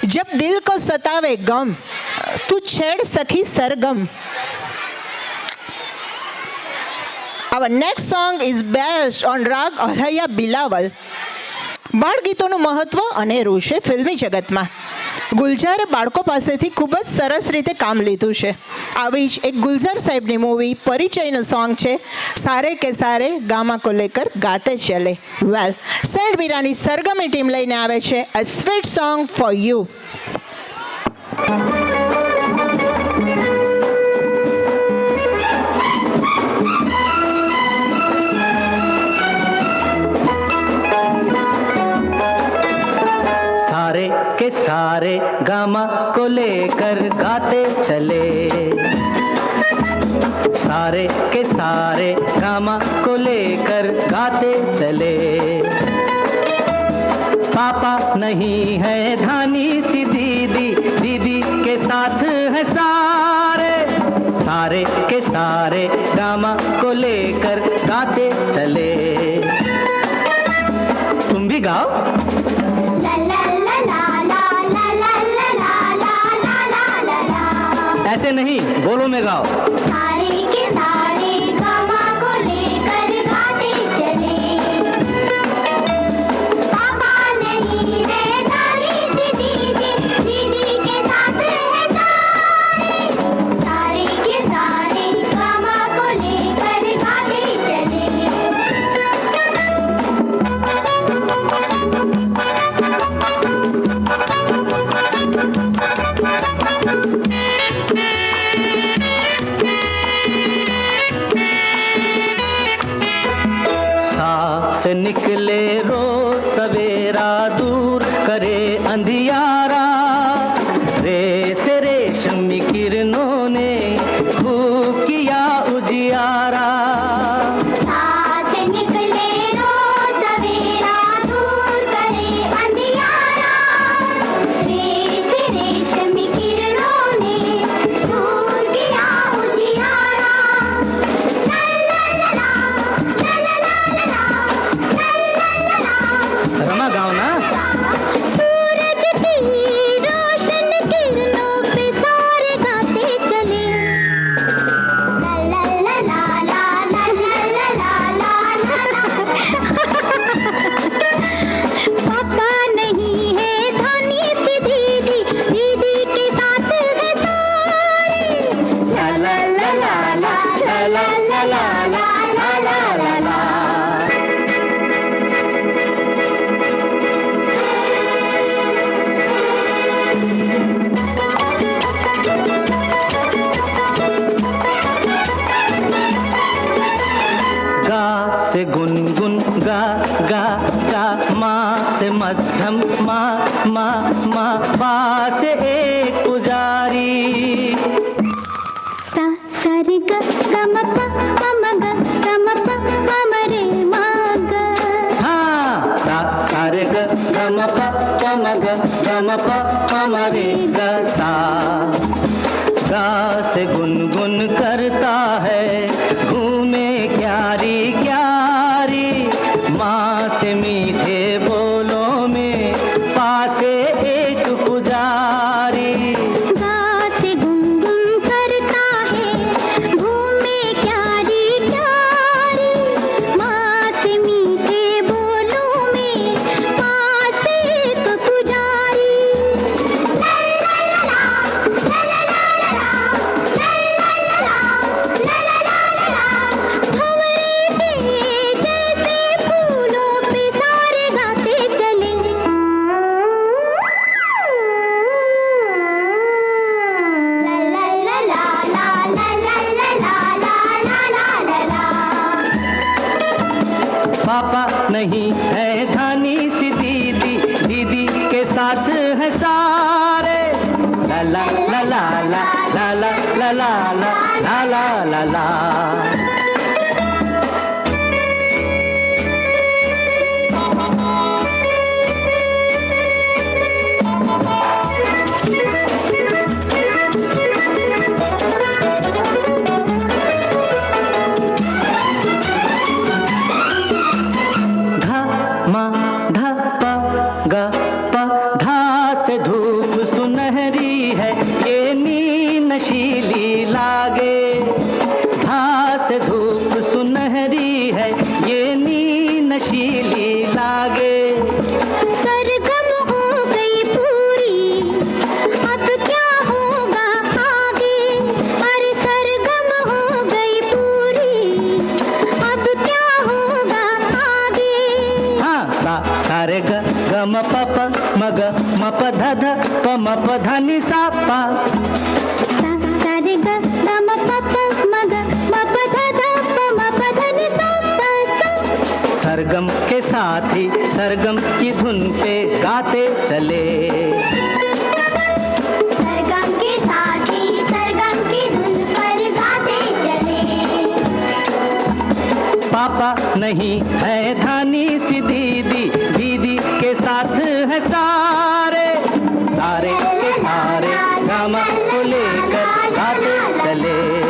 जब दिल को सतावे गम, तू छेड़ सखी सरगम. Our next song is based on Rag Alhaya Bilawal. બાળ ગીતોનું મહત્વ અનેરું છે ફિલ્મી જગતમાં. ગુલજારે બાળકો પાસેથી ખૂબ જ સરસ રીતે કામ લીધું છે. આવી જ એક ગુલજાર સાહેબની મૂવી પરિચયનું સોંગ છે સારે કે સારે ગામા કો લેકર ગાતે ચલે. વેલ, સેન્ટ મીરાની સરગમની ટીમ લઈને આવે છે અ સ્વીટ સોંગ ફોર યુ. के सारे गामा को लेकर गाते चले, सारे के सारे गामा को लेकर गाते चले. पापा नहीं है धानी सी दीदी, दीदी के साथ है सारे, सारे के सारे गामा को लेकर गाते चले. तुम भी गाओ. ऐसे नहीं, बोलो में गाओ. सारे के सारे गामा को लेकर गाते चले, पापा नहीं है दानी सी दीदी, दीदी के साथ है सारे, सारे के सारे गामा को लेकर गाते चले. से निकले रोज सवेरा, दूर करे अंधियारा, रे से रेशमी किरणों ने खूब किया उजियारा. सास निकले रोज सवेरा, दूर करे अंधियारा, रेस रेशमी किरणों ने दूर किया उजियारा. ला ला ला ला, ला ला ला ला, रमा गाओ ना. सूरज की रोशन किरणों पे सारे गाते चले. ला ला ला ला ला ला ला ला ला. पापा नहीं है धानी सी दीदी, दीदी के साथ है सारे. ला ला ला ला ला ला ला ला ला ला ला ला ला. गा से गुनगुन गा गा गा, माँ से मध्यम मा मा मा, पा से एक पुजारी. सा सारे ग ग म प प म ग ग म प प म रे म ग. हाँ, सा सारे ग ग म प प म ग ग म प प म रे ग सा. गा से गुनगुन करता है घूमे क्यारी क्यारी, माँ से मीठे बोलों में पासे एक पुजारी. गा से गुनगुन करता है घूमे क्यारी क्यारी, माँ से मीठे बोलों में पास एक पुजारी. ला ला ला ला, ला ला ला ला, ला ला ला ला, ला ला ला ला. भंवरे के जैसे फूलों पे सारे गाते चले. ला ला ला ला ला ला ला ला ला ला ला ला. पापा नहीं है धानी सी दीदी, दीदी के साथ है सारे. ला ला ला ला ला ला ला ला ला ला ला ला ला. धा मा धा प ग प, धा से धूप मग म प ध ध प म प ध नि सा पा सा सा रे ग ग म प प म ग म प ध ध प म प ध नि सा प सा। सरगम के साथी सरगम की धुन पे गाते चले, सरगम के साथी सरगम की धुन पर गाते चले। पापा नहीं है धानी सी दीदी, दीदी के साथ है सारे, सारे के सारे गामा को लेकर गाते चले।